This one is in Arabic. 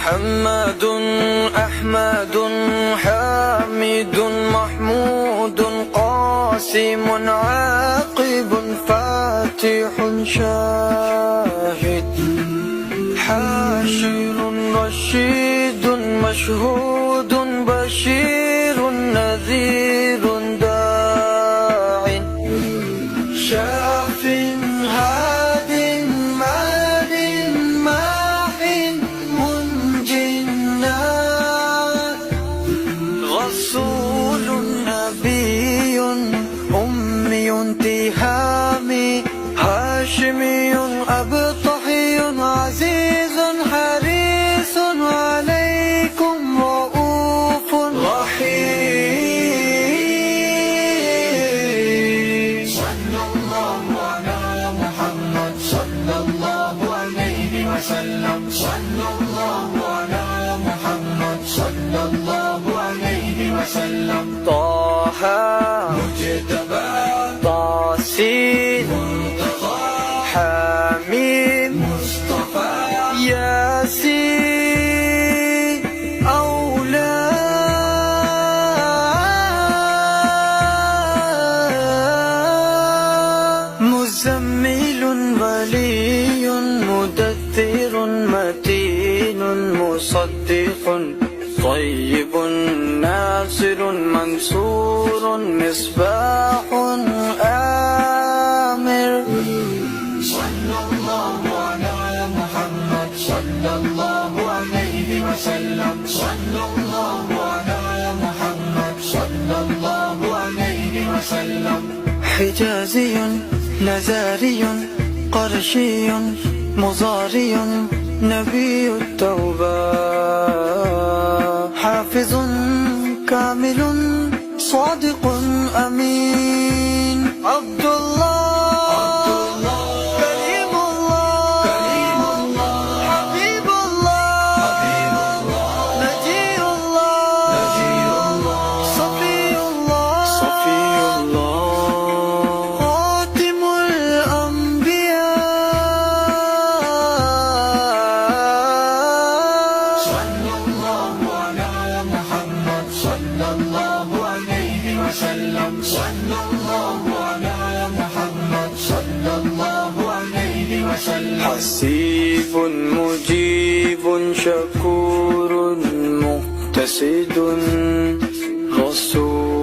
محمد أحمد حامد محمود قاسم عاقب فاتح شاهد حاشر رشيد مشهود بشير نذير داع شاف هاد مال ماح منج رسول نبي أمي تهامي هاشمي أبطحي عزيز حريص عليكم رؤوف رحيم. صلى الله على محمد صلى الله عليه وسلم. صلى الله على محمد صلى الله عليه وسلم. طه مجتبى طاسين حميم مصطفى ياسين أولى مزمل ولي مدثر متين مصدق طيب ناصر منصور مصباح آمر. صلى الله على محمد صلى الله عليه وسلم. صلى الله على محمد صلى الله عليه وسلم. حجازي نزاري قرشي مضاري نبي التوبة حافظ كامل صادق أمين عبد الله كريم الله حبيب الله نجي الله صفي الله خاتم الأنبياء. صلى الله على محمد صلى الله عليه وسلم. صلى الله على محمد صلى الله عليه وسلم. حسيب مجيب شكور مقتصد رسول